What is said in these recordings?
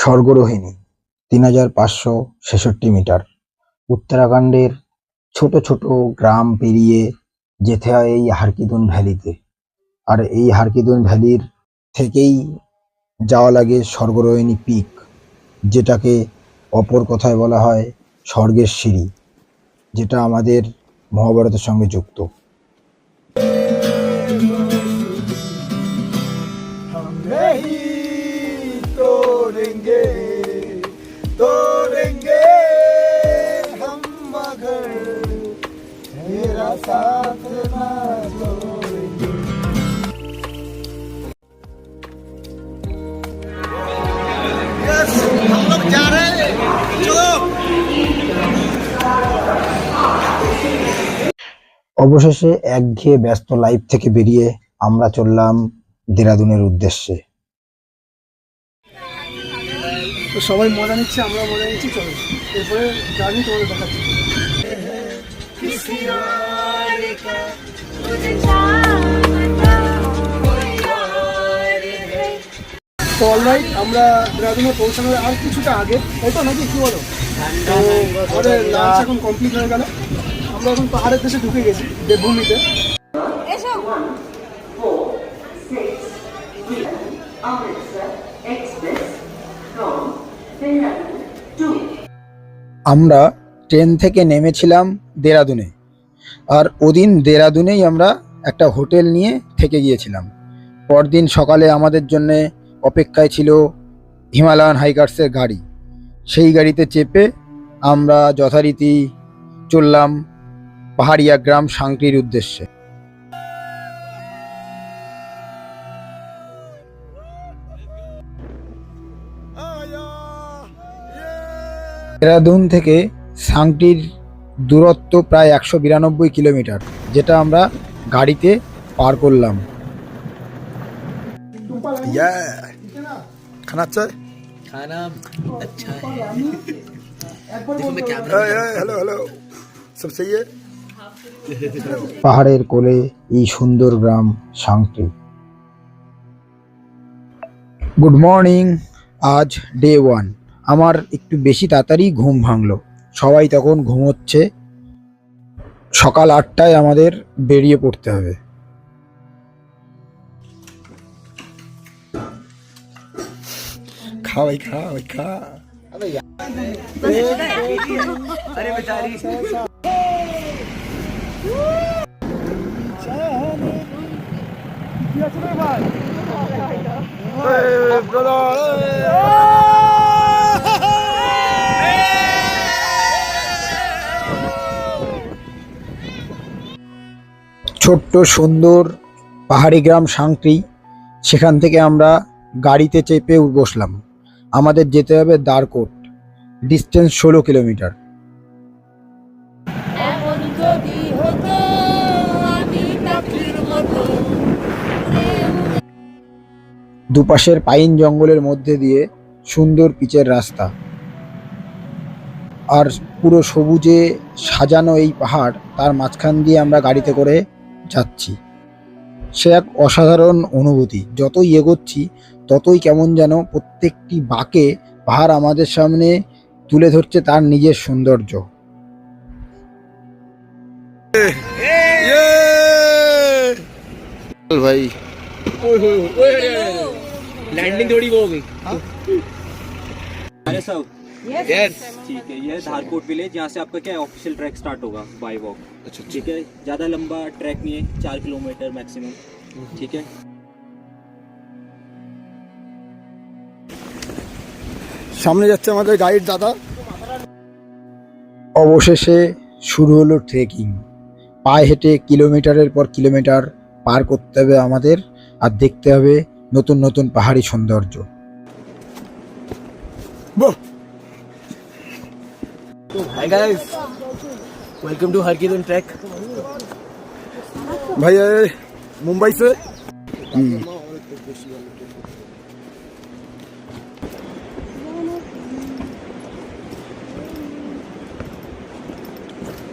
স্বর্গরোহিণী ৩৫৬৬ metre. উত্তরাখণ্ডের ছোট ছোট গ্রাম পেরিয়ে যেতে হয় এই হারকিদুন ভ্যালিতে। আর এই হারকিদুন ভ্যালির থেকেই যাওয়া লাগে স্বর্গরোহিণী পিক, যেটাকে অপর কথায় বলা হয় স্বর্গের সিঁড়ি, যেটা আমাদের মহাভারতের সঙ্গে যুক্ত। অবশেষে একঘেয়ে ব্যস্ত লাইফ থেকে বেরিয়ে আমরা চললাম দেরাদুনের উদ্দেশ্যে। তো সবাই মজা নিচ্ছে, আমরা মজা নিচ্ছি। চলো এরপরে জার্নি তোমাদের দেখাচ্ছি। তো অলরাইট আমরা দেরাদুনে পৌঁছানোর আর কিছুটা আগে, তাই তো নাকি কি বলো? তো আমাদের লাঞ্চ এখন কমপ্লিট হয়ে গেল। আমরা এখন পাহাড়ের দেশে ঢুকে গেছি, দেবভূমিতে। আমরা ট্রেন থেকে নেমেছিলাম দেরাদুনে, আর ওদিন দেরাদুনেই আমরা একটা হোটেল নিয়ে থেকে গিয়েছিলাম। পরদিন সকালে আমাদের জন্য অপেক্ষায় ছিল হিমালয়ান হাইকার্সের গাড়ি। সেই গাড়িতে চেপে আমরা যথারীতি চললাম পাহাড়িয়া গ্রাম সাংক্রির উদ্দেশ্যে। দেরাদুন থেকে সাংক্রির দূরত্ব প্রায় ১৯২ কিলোমিটার, যেটা আমরা গাড়িতে পার করলাম। खाना अच्छा है? खाना अच्छा है। हेलो हेलो, सब सही है? পাহাড়ের কোলে এই সুন্দর গ্রাম সাংক্রি। Good morning. আজ ডে 1। আমার একটু বেশি তাড়াতাড়ি ঘুম ভাঙলো। সবাই তখন ঘুমোচ্ছে। সকাল ৮টায় আমাদের বেরিয়ে পড়তে হবে। खा भाई, खा भाई, खा। अरे बेचारी ছোট্ট সুন্দর পাহাড়ি গ্রাম সাংক্রি, সেখান থেকে আমরা গাড়িতে চেপে বসলাম। আমাদের যেতে হবে দারকোট, ডিস্টেন্স ১৬ কিলোমিটার। দুপাশের পাইন জঙ্গলের মধ্যে দিয়ে সুন্দর পিচের রাস্তা, আর পুরো সবুজে সাজানো এই পাহাড়, তার মাঝখান দিয়ে আমরা গাড়িতে করে যাচ্ছি। সে এক অসাধারণ অনুভূতি। যতই এগোচ্ছি ততই কেমন যেন প্রত্যেকটি বাঁকে পাহাড় আমাদের সামনে তুলে ধরছে তার নিজের সৌন্দর্য। भाई लैंडिंग थोड़ी वो हो गई। अरे सब यस, ठीक है। ये धारकोट विलेज, यहाँ से आपका क्या है ऑफिशियल ट्रैक स्टार्ट होगा बाय वॉक। अच्छा ठीक है, ज़्यादा लंबा ट्रैक नहीं है, 4 किलोमीटर मैक्सिमम। ठीक है, সামনে যাচ্ছে আমাদের গাইড দাদা। অবশেষে শুরু হলো ট্রেকিং। পায়ে হেঁটে কিলোমিটারের পর কিলোমিটার পার করতে হবে আমাদের, আর দেখতে হবে নতুন নতুন পাহাড়ি সৌন্দর্য। Hi guys, welcome to Har Ki Dun trek. भाई मुंबई से।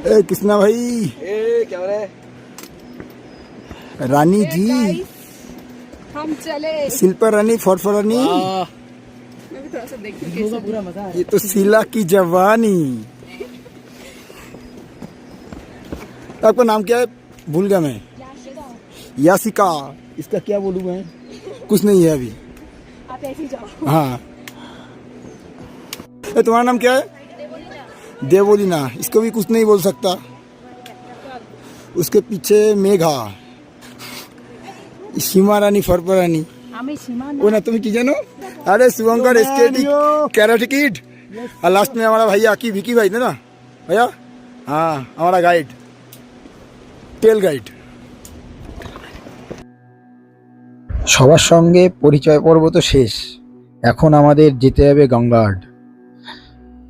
ए कृष्णा भाई, क्या हो रहा है? रानी जी, हम चले। शिल्पा रानी, फॉर रानी। मैं भी थोड़ा सा देखो कैसे ये तो शीला की जवानी। आपका नाम क्या है? भूल गया मैं। यासिका। इसका क्या बोलूँ मैं? कुछ नहीं है अभी। आप ऐसे ही जाओ। हाँ। तुम्हारा नाम क्या है? देवोलीना। इसको भी कुछ नहीं बोल सकता। उसके पीछे मेघा, सीमा रानी, फरपर रानी। আমি সীমা वो ना तुम की जानो? अरे शुभंकर स्केटिंग कैराटे किड। और लास्ट में हमारा भैया की विकी भाई थे ना भैया। हाँ, हमारा गाइड, टेल गाइड। সবার সঙ্গে পরিচয় পর্ব তো শেষ, এখন আমাদের যেতে হবে গঙ্গাঘাট।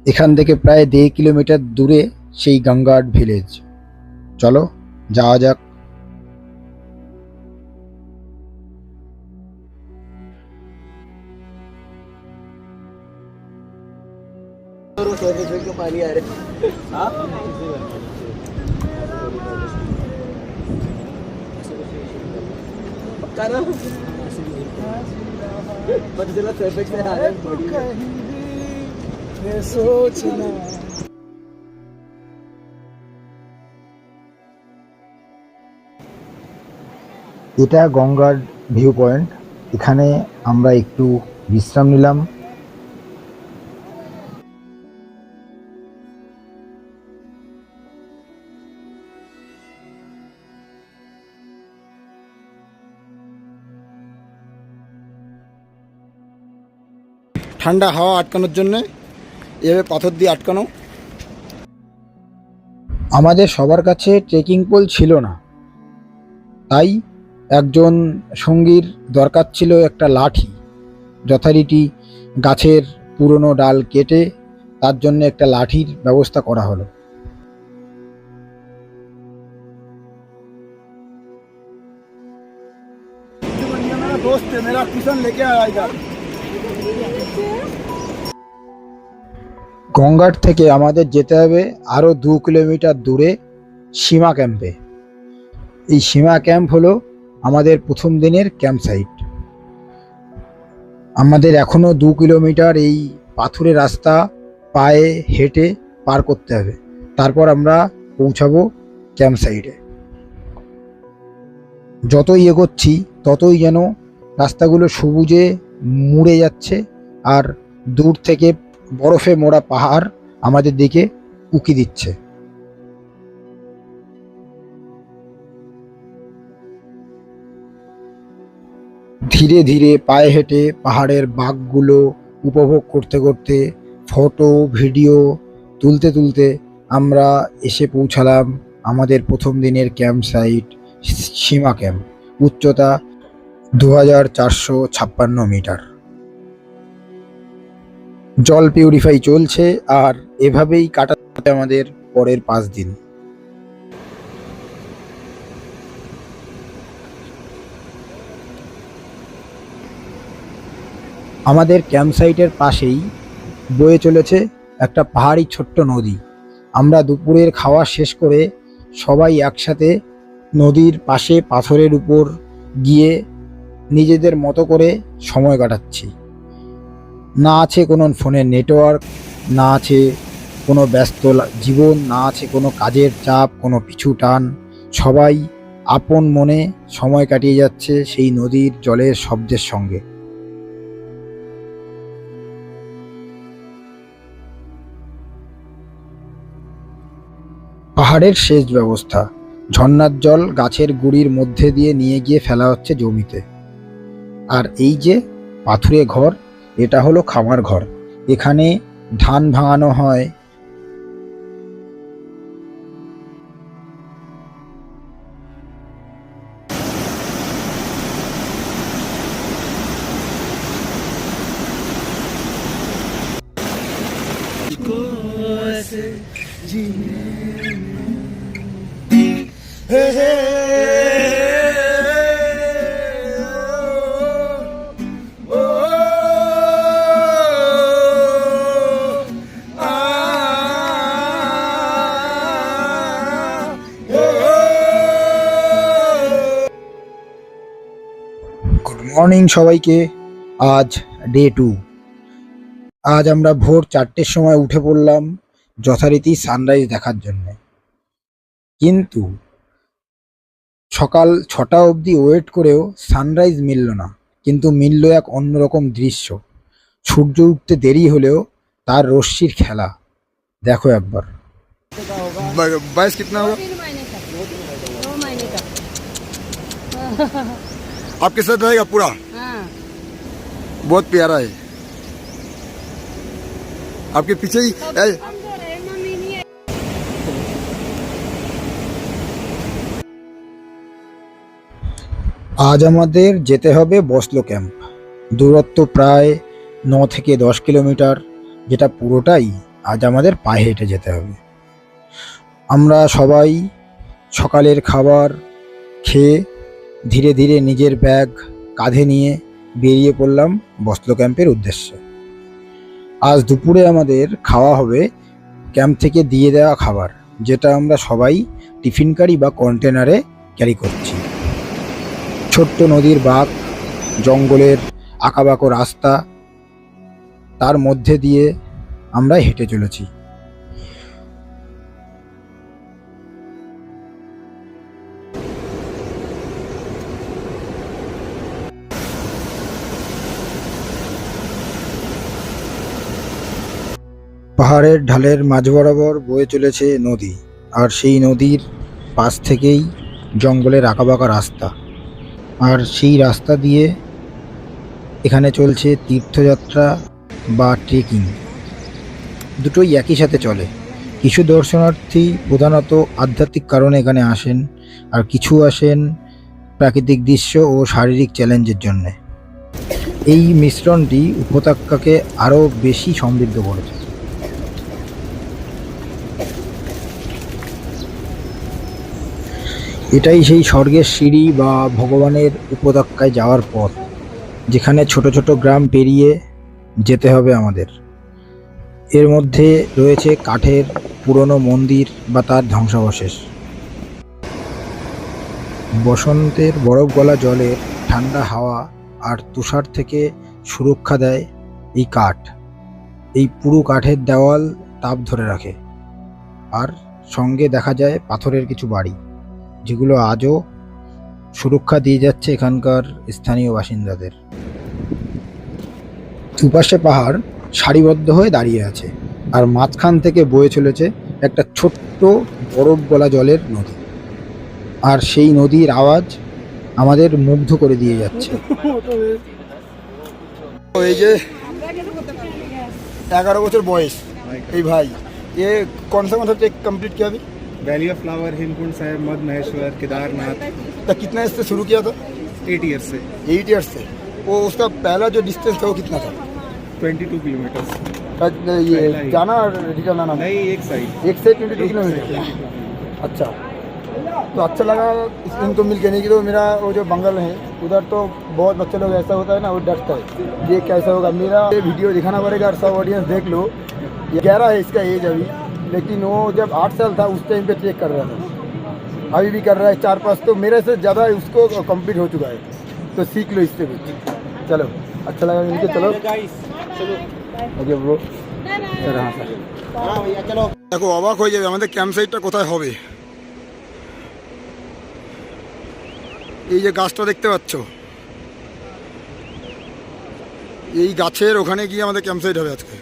এখান থেকে প্রায় 1.5 কিলোমিটার দূরে সেই গঙ্গাঘাট ভিলেজ। চলো যাওয়া যাক। सोचना এটা গঙ্গার ভিউ পয়েন্ট। এখানে আমরা একটু বিশ্রাম নিলাম। ঠান্ডা হাওয়া আটকানোর জন্য এভাবে পাথর দিয়ে আটকানো। আমাদের সবার কাছে ট্রেকিং পোল ছিল না, তাই একজন সঙ্গীর দরকার ছিল একটা লাঠি। যথারীতি গাছের পুরনো ডাল কেটে তার জন্য একটা লাঠির ব্যবস্থা করা হলো। मेरा दोस्त है, मेरा ट्यूशन लेके आएगा। গঙ্গাঘাট থেকে আমাদের যেতে হবে আরও 2 কিলোমিটার দূরে সীমা ক্যাম্পে। এই সীমা ক্যাম্প হলো আমাদের প্রথম দিনের ক্যাম্প সাইট। আমাদের এখনও 2 কিলোমিটার এই পাথুরে রাস্তা পায়ে হেঁটে পার করতে হবে, তারপর আমরা পৌঁছাবো ক্যাম্প সাইটে। যতই এগোচ্ছি ততই যেন রাস্তাগুলো সবুজে মুড়ে যাচ্ছে, আর দূর থেকে বরফে মোড়া পাহাড় আমাদের দিকে উকি দিচ্ছে। ধীরে ধীরে পায়ে হেঁটে পাহাড়ের বাঁকগুলো উপভোগ করতে করতে ফটো ভিডিও তুলতে তুলতে আমরা এসে পৌঁছালাম আমাদের প্রথম দিনের ক্যাম্প সাইট সীমা ক্যাম্প। উচ্চতা 2456 মিটার। জল পিউরিফাই চলছে, আর এভাবেই কাটাতে আমাদের পরের 5 দিন। আমাদের ক্যাম্প সাইটের পাশেই বয়ে চলেছে একটা পাহাড়ি ছোট্ট নদী। আমরা দুপুরের খাওয়া শেষ করে সবাই একসাথে নদীর পাশে পাথরের উপর গিয়ে নিজেদের মতো করে সময় কাটাচ্ছি। না আছে কোনো ফোনের নেটওয়ার্ক, না আছে কোনো ব্যস্ত জীবন, না আছে কোনো কাজের চাপ, কোনো পিছু টান। সবাই আপন মনে সময় কাটিয়ে যাচ্ছে সেই নদীর জলের শব্দের সঙ্গে। পাহাড়ের সেচ ব্যবস্থা, ঝর্ণার জল গাছের গুঁড়ির মধ্যে দিয়ে নিয়ে গিয়ে ফেলা হচ্ছে জমিতে। আর এই যে পাথুরে ঘর, এটা হলো খামার ঘর। এখানে ধান ভাঙানো হয়। গুড মর্নিং সবাইকে। আজ ডে 2। আজ আমরা ভোর 4টের সময় উঠে পড়লাম যথারীতি সানরাইজ দেখার জন্য। কিন্তু সকাল 6টা অবধি ওয়েট করেও সানরাইজ মিলল না, কিন্তু মিলল এক অন্যরকম দৃশ্য। সূর্য উঠতে দেরি হলেও তার রশ্মির খেলা দেখো একবার। बाईस कितना होगा 3 महीने का 2 महीने का आपके साथ रहेगा पूरा? हाँ बहुत प्यारा है। आपके पीछे ही আজ আমাদের যেতে হবে বসলো ক্যাম্প। দূরত্ব প্রায় 9 থেকে 10 কিলোমিটার, যেটা পুরোটাই আজ আমাদের পায়ে হেঁটে যেতে হবে। আমরা সবাই সকালের খাবার খেয়ে ধীরে ধীরে নিজের ব্যাগ কাঁধে নিয়ে বেরিয়ে পড়লাম বসলো ক্যাম্পের উদ্দেশ্যে। আজ দুপুরে আমাদের খাওয়া হবে ক্যাম্প থেকে দিয়ে দেওয়া খাবার, যেটা আমরা সবাই টিফিন কারি বা কন্টেনারে ক্যারি করছি। ছোট্ট নদীর বাঁক, জঙ্গলের আঁকাবাঁকো রাস্তা, তার মধ্যে দিয়ে আমরা হেঁটে চলেছি। পাহাড়ের ঢালের মাঝ বরাবর বয়ে চলেছে নদী, আর সেই নদীর পাশ থেকেই জঙ্গলের আঁকাবাঁকা রাস্তা। আর সেই রাস্তা দিয়ে এখানে চলছে তীর্থযাত্রা বা ট্রেকিং, দুটোই একই সাথে চলে। কিছু দর্শনার্থী প্রধানত আধ্যাত্মিক কারণে এখানে আসেন, আর কিছু আসেন প্রাকৃতিক দৃশ্য ও শারীরিক চ্যালেঞ্জের জন্য। এই মিশ্রণটি উপত্যকাকে আরও বেশি সমৃদ্ধ করেছে। এটাই সেই স্বর্গের সিঁড়ি বা ভগবানের উপত্যকায় যাওয়ার পথ, যেখানে ছোট ছোট গ্রাম পেরিয়ে যেতে হবে আমাদের। এর মধ্যে রয়েছে কাঠের পুরনো মন্দির বা তার ধ্বংসাবশেষ। বসন্তের বরফ গলা জলের ঠান্ডা হাওয়া আর তুষার থেকে সুরক্ষা দেয় এই কাঠ। এই পুরো কাঠের দেওয়াল তাপ ধরে রাখে, আর সঙ্গে দেখা যায় পাথরের কিছু বাড়ি, যেগুলো আজও সুরক্ষা দিয়ে যাচ্ছে এখানকার স্থানীয় বাসিন্দাদের। দুপাশে পাহাড় সারিবদ্ধ হয়ে দাঁড়িয়ে আছে, আর মাঝখান থেকে বয়ে চলেছে একটা ছোট্ট বরফ গলা জলের নদী। আর সেই নদীর আওয়াজ আমাদের মুগ্ধ করে দিয়ে যাচ্ছে। এই যে 11 বছর বয়স এই ভাই, ये कौन सा ट्रेक कंप्लीट किया अभी? Valley of flower, Hemkund Sahib, मद महेश्वर, केदारनाथ। तो कितना इससे शुरू किया था? 8 ईयर से 8 ईयर्स से। वो उसका पहला जो डिस्टेंस था वो कितना था? 22 किलोमीटर। ये जाना और रिटर्न आना? नहीं, एक साइड 22 किलोमीटर। अच्छा, तो अच्छा लगा इनको मिल के। नहीं कि तो मेरा वो जो बंगल है उधर तो बहुत बच्चे लोग ऐसा होता है ना, वो डरता है ये कैसा होगा। मेरा ये वीडियो दिखाना पड़ेगा और सब ऑडियंस देख लो। 11 है इसका एज अभी, लेकिन वो जब 8 साल था उस टाइम पे ट्रेक कर रहा था, अभी भी कर रहा है 4-5, तो मेरे से ज़्यादा उसको कंप्लीट हो चुका है। तो सीख लो इससे भी। चलो, अच्छा लगा मिलके। चलो ओके ब्रो, सर। हाँ सर, দেখো অবাক হয়ে যাবে আমাদের ক্যাম্প সাইটটা কোথায় হবে। এই যে গাছটা দেখতে পাচ্ছ, এই গাছের ওখানে গিয়ে আমাদের ক্যাম্প সাইট হবে আজকে।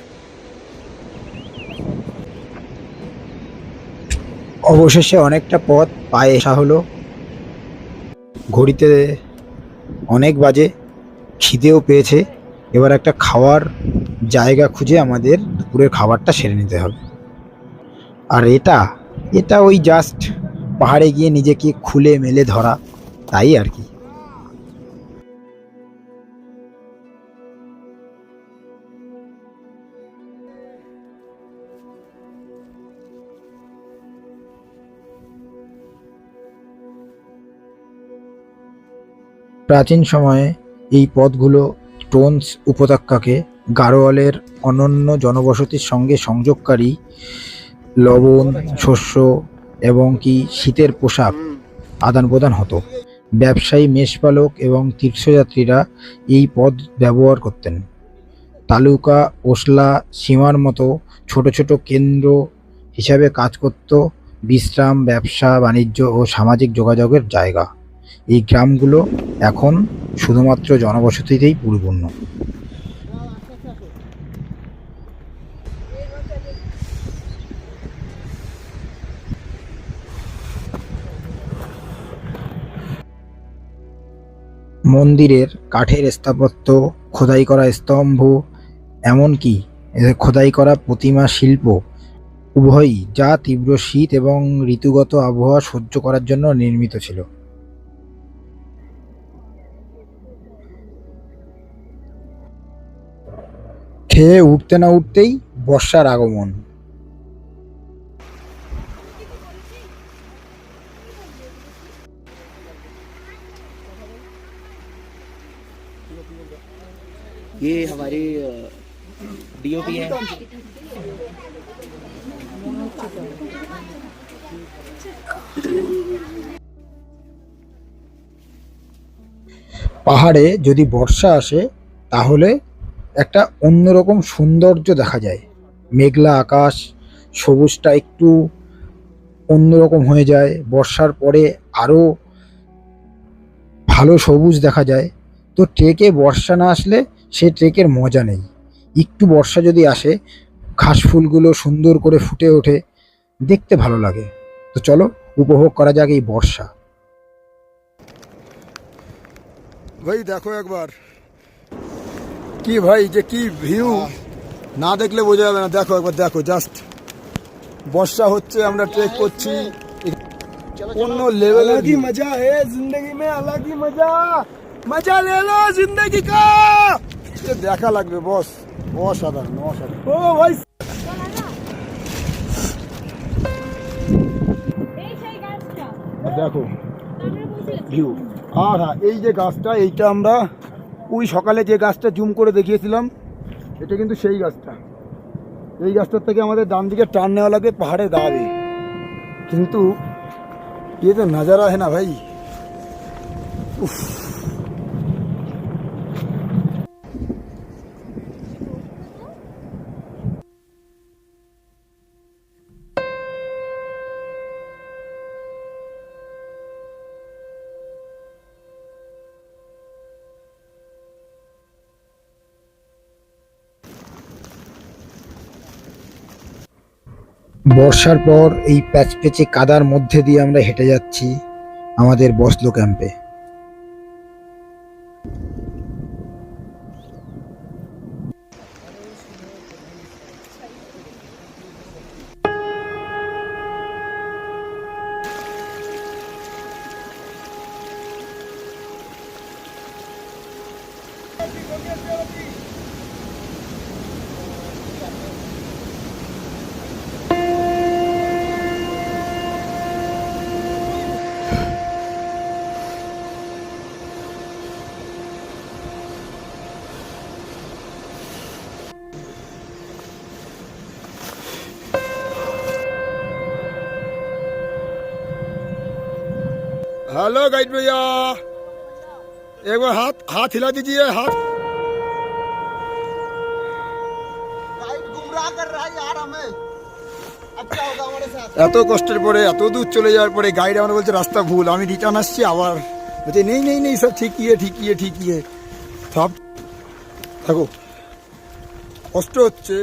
অবশেষে অনেকটা পথ পায়ে আসা হলো। ঘড়িতে অনেক বাজে, খিদেও পেয়েছে। এবার একটা খাওয়ার জায়গা খুঁজে আমাদের দুপুরের খাবারটা সেরে নিতে হবে। আর এটা ওই জাস্ট পাহাড়ে গিয়ে নিজেকে খুলে মেলে ধরা, তাই আর কি। প্রাচীন সময়ে এই পথগুলো টোনস উপত্যকাকে গাড়োয়ালের অনন্য জনবসতির সঙ্গে সংযোগকারী লবণ, শস্য এবং কি শীতের পোশাক আদান প্রদান হতো। ব্যবসায়ী, মেষপালক এবং তীর্থযাত্রীরা এই পথ ব্যবহার করতেন। তালুকা, ওসলা, সীমার মতো ছোট ছোট কেন্দ্র হিসাবে কাজ করত বিশ্রাম, ব্যবসা বাণিজ্য ও সামাজিক যোগাযোগের জায়গা। এই গ্রামগুলো এখন শুধুমাত্র জনবসতিতেই পরিপূর্ণ। মন্দিরের কাঠের স্থাপত্য, খোদাই করা স্তম্ভ, এমনকি খোদাই করা প্রতিমা শিল্প উভয়ই, যা তীব্র শীত এবং ঋতুগত আবহাওয়া সহ্য করার জন্য নির্মিত ছিল। খেয়ে উঠতে না উঠতেই বর্ষার আগমন। ये हमारे डीओपी है। পাহাড়ে যদি বর্ষা আসে তাহলে একটা অন্যরকম সৌন্দর্য দেখা যায়। মেঘলা আকাশ, সবুজটা একটু অন্যরকম হয়ে যায়। বর্ষার পরে আরও ভালো সবুজ দেখা যায়। তো ট্রেকে বর্ষা না আসলে সে ট্রেকের মজা নেই। একটু বর্ষা যদি আসে, ঘাস ফুলগুলো সুন্দর করে ফুটে ওঠে, দেখতে ভালো লাগে। তো চলো উপভোগ করা যাক এই বর্ষা। ভাই দেখো একবার কি ভাই, যে কি ভিউ, না দেখলে বোঝা যাবে না। দেখো একবার, দেখো জাস্ট বর্ষা হচ্ছে, আমরা ট্রেক করছি, অন্য লেভেলের अलग ही मजा है जिंदगी में, अलग ही मजा, मजा ले लो जिंदगी का। দেখা লাগবে বস, অসাধারণ অসাধারণ। ओ भाई আর দেখো ভিউ। আর হ্যাঁ, এই যে গাছটা, এইটা আমরা ওই সকালে যে গাছটা জুম করে দেখিয়েছিলাম, এটা কিন্তু সেই গাছটা। এই গাছটার থেকে আমাদের ডান দিকে টার্ন নেওয়া লাগে পাহাড়ের গা বেয়ে। কিন্তু ये तो नज़ारा है ना भाई, उफ। বর্ষার পর এই প্যাচপ্যাচে কাদার মধ্যে দিয়ে আমরা হেঁটে যাচ্ছি আমাদের বসলো ক্যাম্পে। हेलो गाइड भैया, एक बार हाथ हाथ हिला दीजिए, हाथ। गाइड गुमराह कर रहा है यार हमें, अब क्या होगा हमारे साथ। এত কষ্টের পরে, এত দূর চলে যাওয়ার পরে গাইড আমার বলছে রাস্তা ভুল। আমি রিটার্ন আসছি, আবার বলছে নেই নেই নেই সব ঠিক ইয়ে ঠিক ইয়ে ঠিক ইয়ে সব। থাকো, কষ্ট হচ্ছে,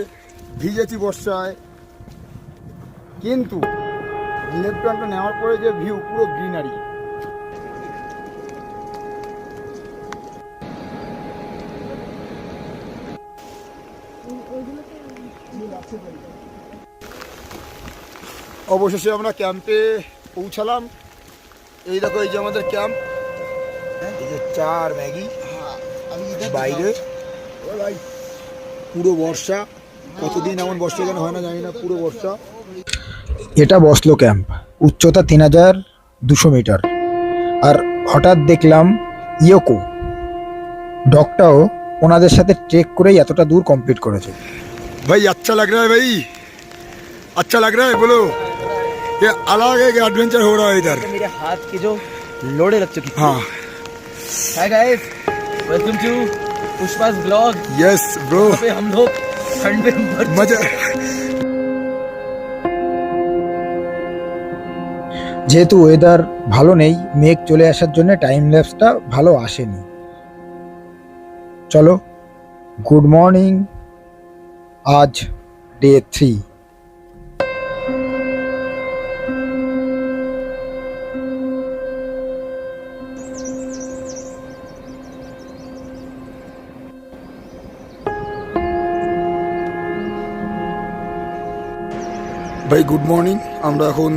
ভিজেছি বর্ষায়, কিন্তু লেফট টার্নটা নেওয়ার পরে যে ভিউ, পুরো গ্রিনারি। অবশেষে আমরা ক্যাম্পে পৌঁছালাম। এই দেখো, এই যে আমাদের ক্যাম্প, এই যে চার ম্যাগি বাইরে, পুরো বর্ষা। কতদিন এমন বর্ষা যেন হয় না জানি না, পুরো বর্ষা। এটা বসলো ক্যাম্প, উচ্চতা 3200 মিটার। আর হঠাৎ দেখলাম ইয়োকো ডগটাও ওনাদের সাথে ট্রেক করেই এতটা দূর কমপ্লিট করেছে। भाई अच्छा लग रहा है भाई, अच्छा लग रहा है, बोलो। ये अलग एक एडवेंचर हो रहा है इधर। मेरे हाथ की जो लोड़े लग चुकी थी। हाँ hi guys, welcome to Pushpa's blog yes bro पे हम लोग ठंड में मजा যেহেতু ওয়েদার ভালো নেই, মেঘ চলে আসার জন্য টাইম ল্যাপসটা ভালো আসেনি। চলো, গুড মর্নিং। আজ ডে 3। ভাই গুড মর্নিং। আমরা এখন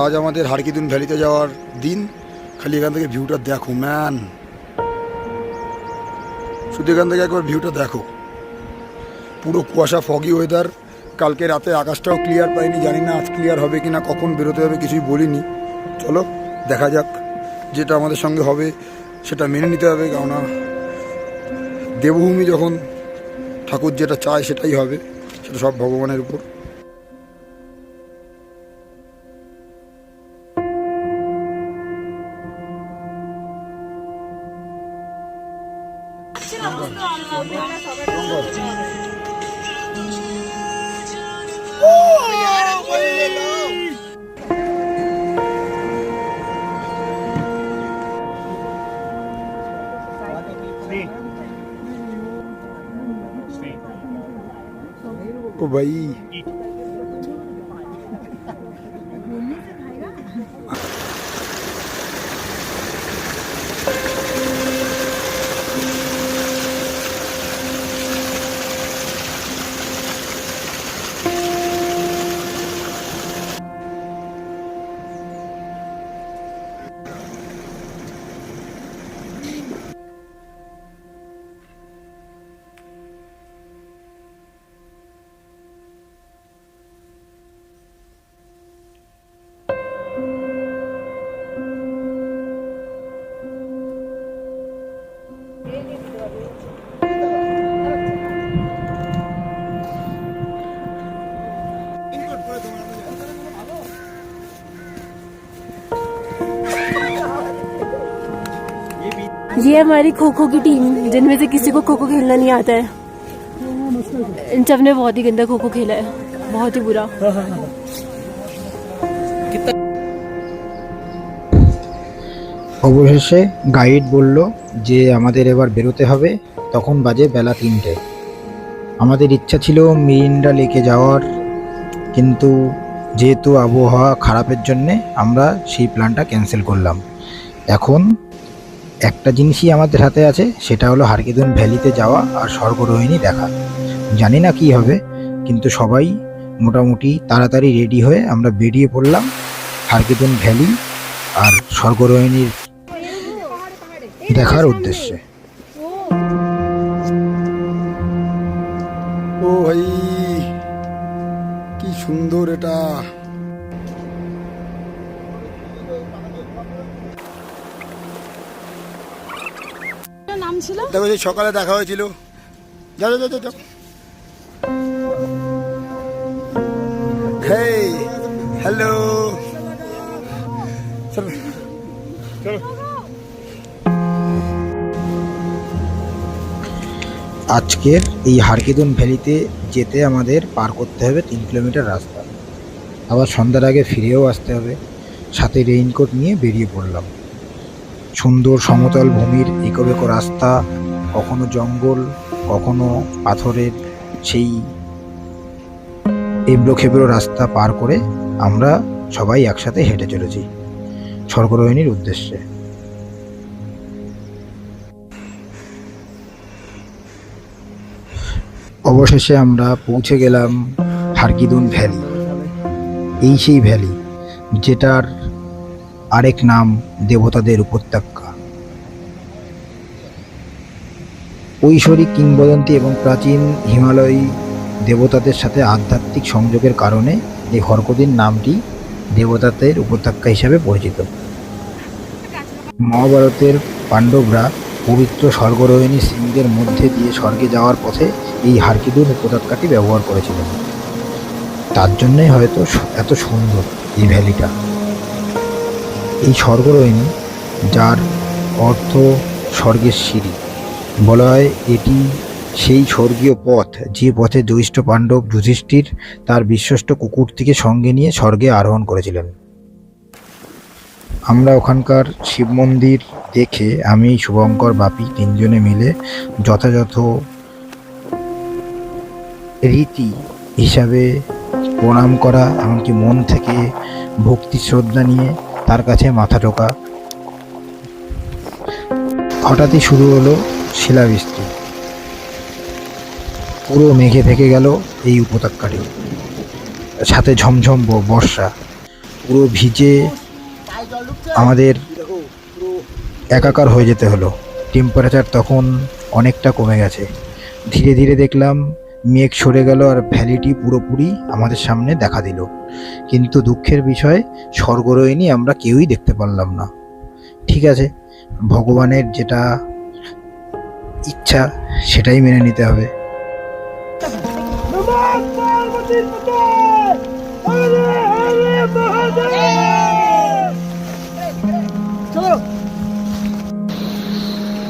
আজ আমাদের হারকিদুন ভ্যালিতে যাওয়ার দিন। খালি এখান থেকে ভিউটা দেখো ম্যান, শুধু এখান থেকে একবার ভিউটা দেখো। পুরো কুয়াশা, ফগি ওয়েদার। কালকে রাতে আকাশটাও ক্লিয়ার পাইনি, জানি না আজ ক্লিয়ার হবে কি না, কখন বেরোতে হবে কিছুই বলিনি। চলো দেখা যাক, যেটা আমাদের সঙ্গে হবে সেটা মেনে নিতে হবে, কেননা দেবভূমি যখন ঠাকুর যেটা চায় সেটাই হবে, সেটা সব ভগবানের উপর। ओ भाई ये हमारी खो खो की टीम, जिनमें से किसी को खो खो खेलना नहीं आता है। इन सब ने बहुत ही गंदा खो खो खेला है, बहुत ही बुरा। অবশেষে গাইড বলল যে আমাদের এবার বেরোতে হবে। তখন বাজে বেলা 3টে। আমাদের ইচ্ছা ছিল মিরিন্ডা লেকে যাওয়ার, কিন্তু যেহেতু আবহাওয়া খারাপের জন্যে আমরা সেই প্ল্যানটা ক্যান্সেল করলাম। এখন একটা জিনিসই আমাদের হাতে আছে, সেটা হলো হারকিদুন ভ্যালিতে যাওয়া আর স্বর্গরোহিণী দেখা। জানি না কি হবে, কিন্তু সবাই মোটামুটি তাড়াতাড়ি রেডি হয়ে আমরা বেরিয়ে পড়লাম হারকিদুন ভ্যালি আর স্বর্গরোহিণীর দেখার উদ্দেশ্যে। ও ভাই কি সুন্দর এটা। नाम ছিল দেখো যে সকালে দেখা হয়েছিল। যাও যাও যাও যাও। হেই হ্যালো চলো চলো। আজকের এই হারকিদুন ভ্যালিতে যেতে আমাদের পার করতে হবে 3 কিলোমিটার রাস্তা। আবার সন্ধ্যার আগে ফিরেও আসতে হবে। সাথে রেইনকোট নিয়ে বেরিয়ে পড়লাম। সুন্দর সমতল ভূমির এঁকোবেঁকো রাস্তা, কখনো জঙ্গল, কখনো পাথরের সেই এবড়ো খেবড়ো রাস্তা পার করে আমরা সবাই একসাথে হেঁটে চলেছি স্বর্গরোহিণীর উদ্দেশ্যে। অবশেষে আমরা পৌঁছে গেলাম হারকিদুন ভ্যালি। এই সেই ভ্যালি যেটার আরেক নাম দেবতাদের উপত্যকা। ঐশ্বরিক কিংবদন্তি এবং প্রাচীন হিমালয়ী দেবতাদের সাথে আধ্যাত্মিক সংযোগের কারণে এই হরকিদুন নামটি দেবতাদের উপত্যকা হিসাবে পরিচিত। মহাভারতের পাণ্ডবরা পবিত্র স্বর্গরোহিণী সিংহের মধ্যে দিয়ে স্বর্গে যাওয়ার পথে এই হারকিদুন উপত্যকাটি ব্যবহার করেছিলেন। তার জন্যই হয়তো এত সুন্দর এই ভ্যালিটা। এই স্বর্গরোহিণী, যার অর্থ স্বর্গের সিঁড়ি, বলা হয় এটি সেই স্বর্গীয় পথ যে পথে জ্যৈষ্ঠ পাণ্ডব যুধিষ্ঠির তার বিশ্বস্ত কুকুরটিকে সঙ্গে নিয়ে স্বর্গে আরোহণ করেছিলেন। আমরা ওখানকার শিব মন্দির দেখে আমি, শুভঙ্কর, বাপি তিনজনে মিলে যথাযথ রীতি হিসাবে প্রণাম করা, এমনকি মন থেকে ভক্তি শ্রদ্ধা নিয়ে তার কাছে মাথা ঠোকা। হঠাৎই শুরু হলো শিলাবৃষ্টি। পুরো মেঘে ঢেকে গেল এই উপত্যকাটি, সাথে ঝমঝম বর্ষা। পুরো ভিজে আমাদের একাকার হয়ে যেতে হলো। টেম্পারেচার তখন অনেকটা কমে গেছে। ধীরে ধীরে দেখলাম মেঘ সরে গেল আর ভ্যালিটি পুরোপুরি আমাদের সামনে দেখা দিল। কিন্তু দুঃখের বিষয়, স্বর্গরোহিণী আমরা কেউই দেখতে পারলাম না। ঠিক আছে, ভগবানের যেটা ইচ্ছা সেটাই মেনে নিতে হবে।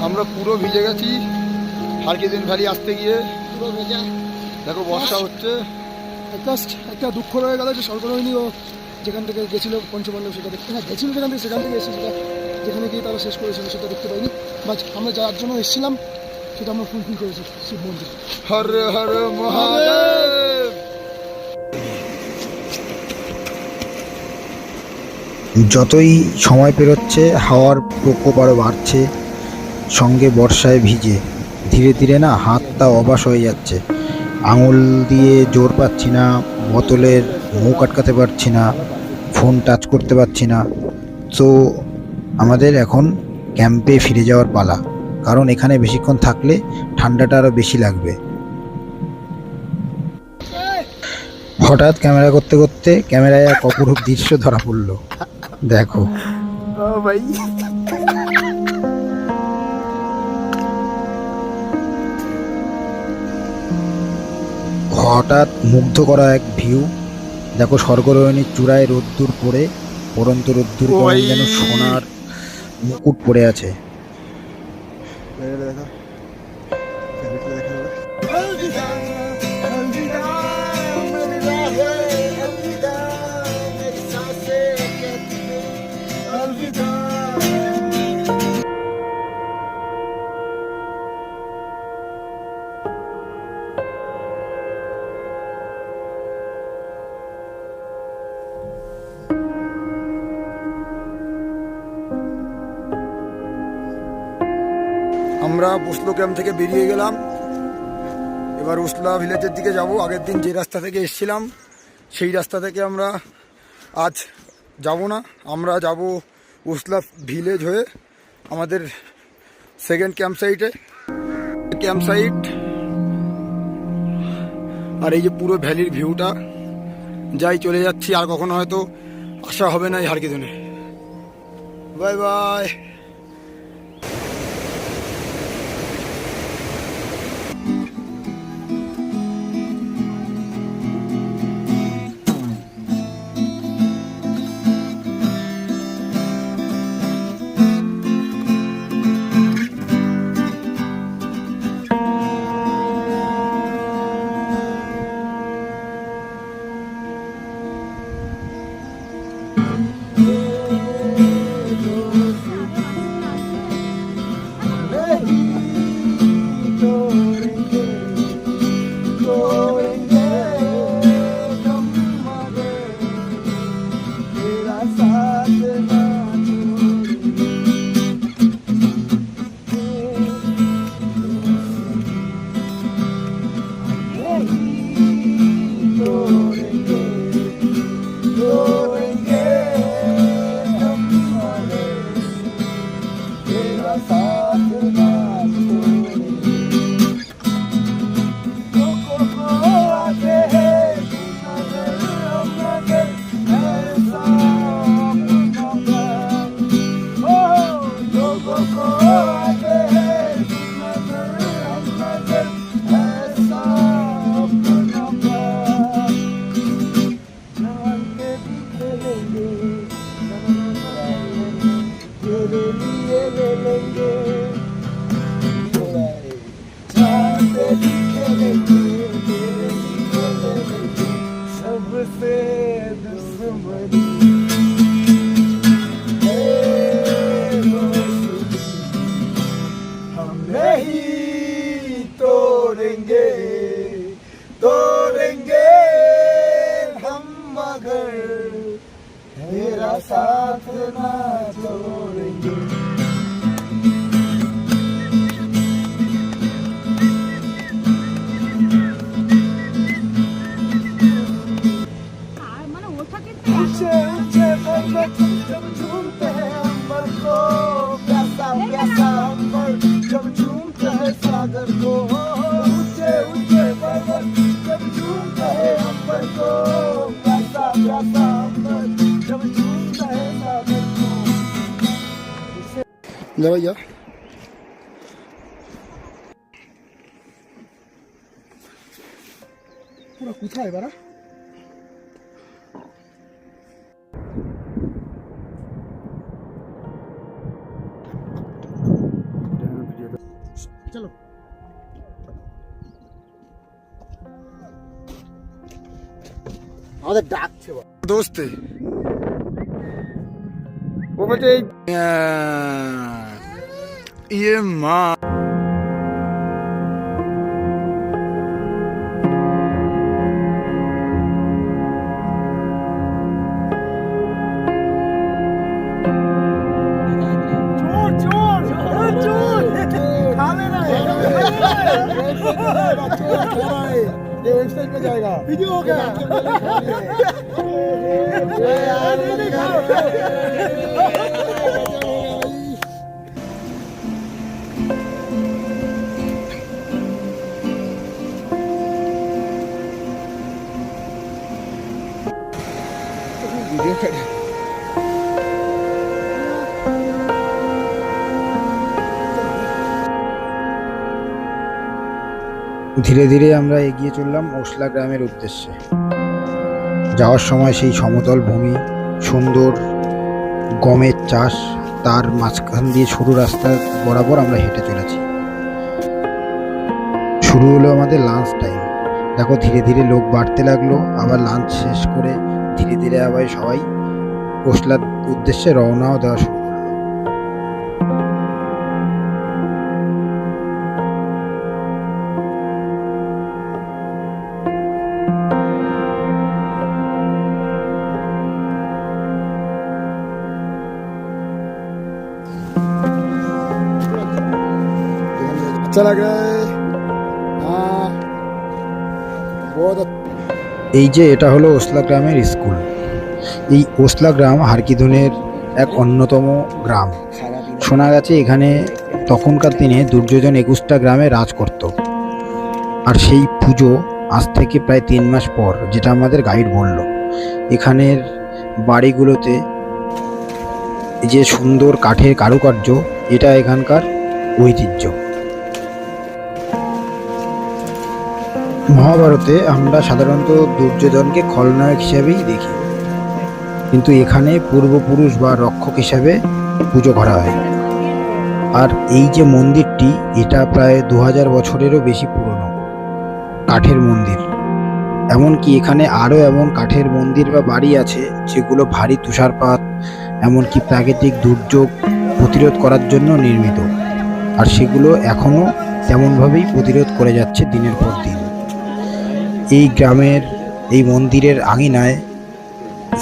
আমরা পুরো ভিজে গেছি হারকিদিন ভ্যালি আসতে গিয়ে। দেখো বর্ষা হচ্ছে। জাস্ট একটা দুঃখ রয়ে গেল যে স্বর্গরোহিণী ও যেখান থেকে গেছিলো পঞ্চপাণ্ডব সেটা দেখতে, হ্যাঁ গেছিল সেখান থেকে এসে সেটা যেখানে গিয়ে তারা শেষ করেছিল সেটা দেখতে পাইনি। বাট আমরা যার জন্য এসেছিলাম সেটা আমরা ফুলফিল করেছি শিব মন্দির। হর হর মহাদেব। যতই সময় পেরোচ্ছে হাওয়ার প্রকোপ আরও বাড়ছে, সঙ্গে বর্ষায় ভিজে ধীরে ধীরে না হাতটা অবাস হয়ে যাচ্ছে। আঙুল দিয়ে জোর পাচ্ছি না, বোতলের মুখ আটকাতে পারছি না, ফোন টাচ করতে পারছি না। তো আমাদের এখন ক্যাম্পে ফিরে যাওয়ার পালা, কারণ এখানে বেশিক্ষণ থাকলে ঠান্ডাটা আরও বেশি লাগবে। হঠাৎ ক্যামেরা করতে করতে ক্যামেরায় এক অপরূপ দৃশ্য ধরা পড়লো। দেখো ভাই হঠাৎ মুগ্ধ করা এক ভিউ। দেখো স্বর্গরোহিণীর চূড়ায় রোদ্দুর পড়ে, পরন্ত রোদ্দুর কেমন যেন সোনার মুকুট পড়ে আছে। আমরা বসলো ক্যাম্প থেকে বেরিয়ে গেলাম। এবার ওসলা ভিলেজের দিকে যাব। আগের দিন যে রাস্তা থেকে এসেছিলাম সেই রাস্তা থেকে আমরা আজ যাব না, আমরা যাব ওসলা ভিলেজ হয়ে আমাদের সেকেন্ড ক্যাম্প সাইট। আর এই যে পুরো ভ্যালির ভিউটা, যাই চলে যাচ্ছি, আর কখনো হয়তো আসা হবে না এই হারকিদনে। Bye bye. ले भैया पूरा কোথায় বাড়া চলো আমাদের ডাকছে দোস্ত ও বলছে ये माँ ये वेबसाइट पे जाएगा वीडियो हो गया वीडियो कर ধীরে ধীরে আমরা এগিয়ে চললাম ওসলা গ্রামের উদ্দেশ্যে। যাওয়ার সময় সেই সমতল ভূমি, সুন্দর গমের চাষ, তার মাঝখান দিয়ে সরু রাস্তা বরাবর আমরা হেঁটে চলেছি। শুরু হলো আমাদের লাঞ্চ টাইম। দেখো ধীরে ধীরে লোক বাড়তে লাগলো। আবার লাঞ্চ শেষ করে ধীরে ধীরে আবার সবাই ওসলার উদ্দেশ্যে রওনাও দেওয়া শুরু করলো। अच्छा लग रहा है हाँ बहुत এই যে এটা হলো ওসলা গ্রামের স্কুল। এই ওসলা গ্রাম হারকিদুনের এক অন্যতম গ্রাম। শোনা গেছে এখানে তখনকার দিনে দুর্যোধন 21টা গ্রামে রাজ করত। আর সেই পুজো আজ থেকে প্রায় 3 মাস পর, যেটা আমাদের গাইড বলল। এখানের বাড়িগুলোতে যে সুন্দর কাঠের কারুকার্য, এটা এখানকার ঐতিহ্য। মহাভারতে আমরা সাধারণত দুর্যোধনকে খলনায়ক হিসেবেই দেখি, কিন্তু এখানে পূর্বপুরুষ বা রক্ষক হিসাবে পুজো করা হয়। আর এই যে মন্দিরটি, এটা প্রায় 2000 বছরেরও বেশি পুরনো কাঠের মন্দির। এমনকি এখানে আরও এমন কাঠের মন্দির বা বাড়ি আছে যেগুলো ভারী তুষারপাত, এমনকি প্রাকৃতিক দুর্যোগ প্রতিরোধ করার জন্য নির্মিত। আর সেগুলো এখনও তেমনভাবেই প্রতিরোধ করে যাচ্ছে দিনের পর দিন। এই গ্রামের এই মন্দিরের আঙিনায়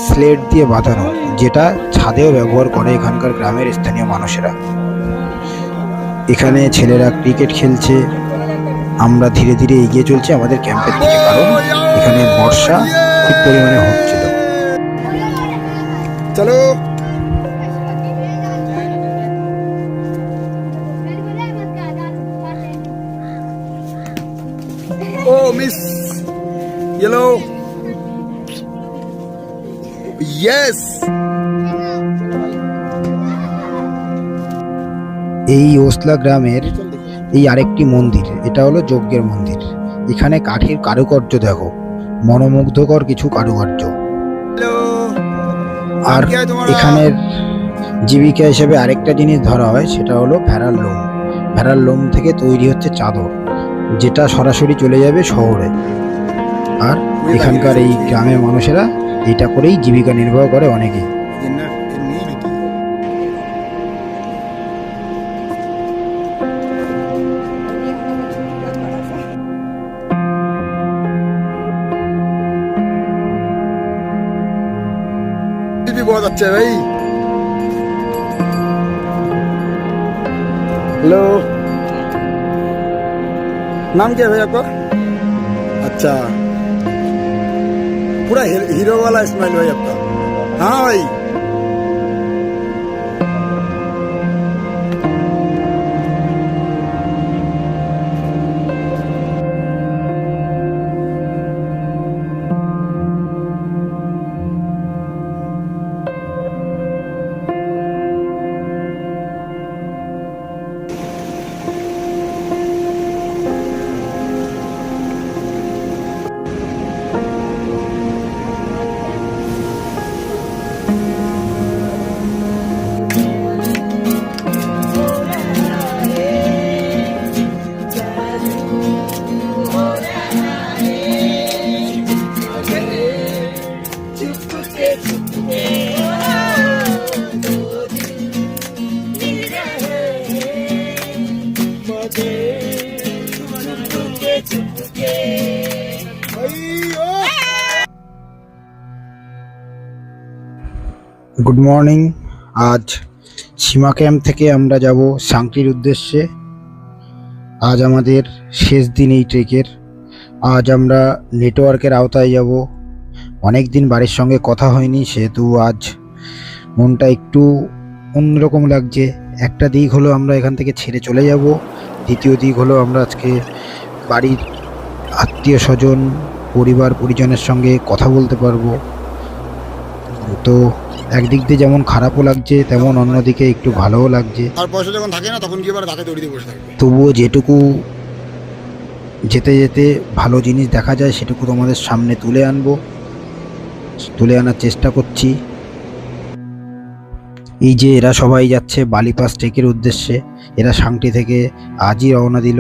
স্লেট দিয়ে বাঁধানো, যেটা ছাদেও ব্যবহার করে এখানকার গ্রামের স্থানীয় মানুষেরা। এখানে ছেলেরা ক্রিকেট খেলছে। আমরা ধীরে ধীরে এগিয়ে চলছি আমাদের ক্যাম্পের দিকে, কারণ এখানে বর্ষা খুব পরিমাণে হচ্ছিল। चलो ओ मिस येलो यस এই ওসলা গ্রামের এই আরেকটি মন্দির, এটা হলো যজ্ঞের মন্দির। এখানে কাঠের কারুকার্য দেখো, মনোমুগ্ধকর কিছু কারুকার্য। আর এখানের জীবিকা হিসেবে আরেকটা জিনিস ধরা হয়, সেটা হলো ভেড়ার লোম। ভেড়ার লোম থেকে তৈরি হচ্ছে চাদর, যেটা সরাসরি চলে যাবে শহরে। আর এখানকার এই গ্রামের মানুষেরা এটা করেই জীবিকা নির্বাহ করে অনেকেই। भी बहुत अच्छा है भाई हेलो नाम क्या है भाई आपका अच्छा पूरा हीरो वाला स्माइल भाई आपका हाँ भाई গুড মর্নিং। আজ সীমা ক্যাম্প থেকে আমরা যাব সাংটির উদ্দেশ্যে। আজ আমাদের শেষ দিন এই ট্রেকের। আজ আমরা নেটওয়ার্কের আওতায় যাব। অনেক দিন বাড়ির সঙ্গে কথা হয়নি, সেহেতু আজ মনটা একটু অন্যরকম লাগছে। একটা দিক হলো আমরা এখান থেকে ছেড়ে চলে যাব, দ্বিতীয় দিক হলো আমরা আজকে বাড়ির আত্মীয় স্বজন পরিবার পরিজনের সঙ্গে কথা বলতে পারবো। তো একদিক দিয়ে যেমন খারাপও লাগছে, তেমন অন্যদিকে একটু ভালোও লাগছে। আর পয়সা যখন থাকে না তখন কি এবার ধাকে দড়ি দিয়ে বসে থাকবে। তবুও যেটুকু যেতে যেতে ভালো জিনিস দেখা যায় সেটুকু তোমাদের সামনে তুলে আনার চেষ্টা করছি। এই যে এরা সবাই যাচ্ছে বালিপাস ট্রেকের উদ্দেশ্যে। এরা সাংটি থেকে আজই রওনা দিল,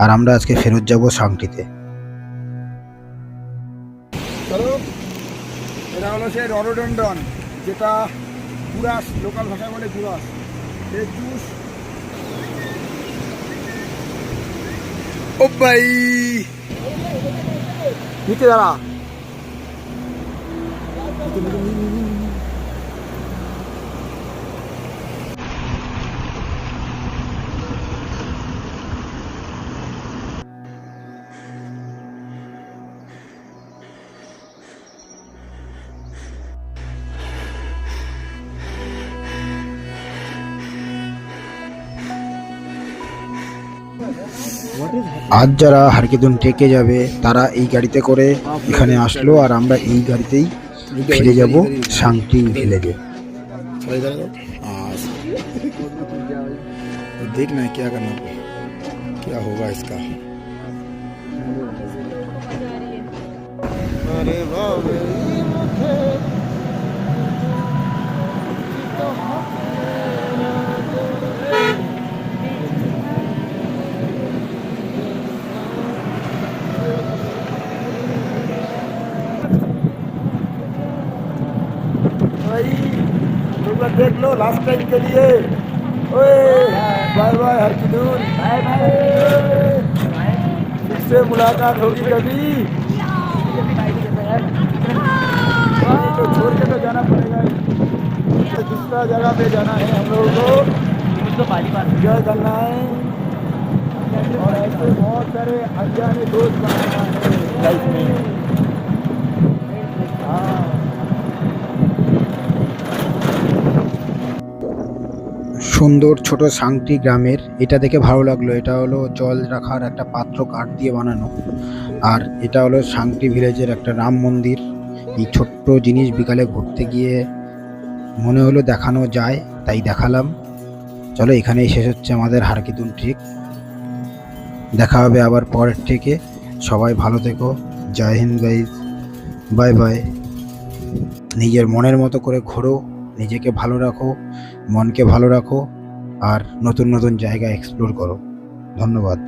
আর আমরা আজকে ফেরত যাব সাংটিতে। চলো, এটা হলো সেই রডোডেন্ড্রন, যেটা গুড়াস, লোকাল ভাষায় বলে গুড়াস। এর জুস ও ভাই নিচে দাঁড়া। আজ যারা হারকিদুন ট্রেকে যাবে তারা এই গাড়িতে করে এখানে আসলো, আর আমরা এই গাড়িতেই ফিরে যাব সাংটি ভিলেজে। देखना है क्या करना, क्या होगा इसका। अरे बाबे भाई तुम लोग देख लो लास्ट टाइम के लिए। ओए बाय बाय हरकिदुन, बाय बाय, फिर से मुलाकात होगी कभी। तो छोड़ के तो जाना पड़ेगा, तो दूसरा जगह पे जाना है हम लोगों को, एंजॉय करना है और ऐसे बहुत सारे अनजाने दोस्त बनाना है लाइफ में। हाँ সুন্দর ছোট সাংটি গ্রামের, এটা দেখে ভালো লাগলো। এটা হলো জল রাখার একটা পাত্র কাঠ দিয়ে বানানো, আর এটা হলো সাংটি ভিলেজের একটা রাম মন্দির। এই ছোট্ট জিনিস বিকালে ঘুরতে গিয়ে মনে হলো দেখানো যায়, তাই দেখালাম। চলো, এখানেই শেষ হচ্ছে আমাদের হারকিদুন ট্রেক। দেখা হবে আবার পরের ট্রেকে। সবাই ভালো থেকো, জয় হিন্দ গাইজ, বাই বাই। নিজের মনের মতো করে ঘোরো, নিজেকে ভালো রাখো, মনকে ভালো রাখো, আর নতুন নতুন জায়গা এক্সপ্লোর করো। ধন্যবাদ।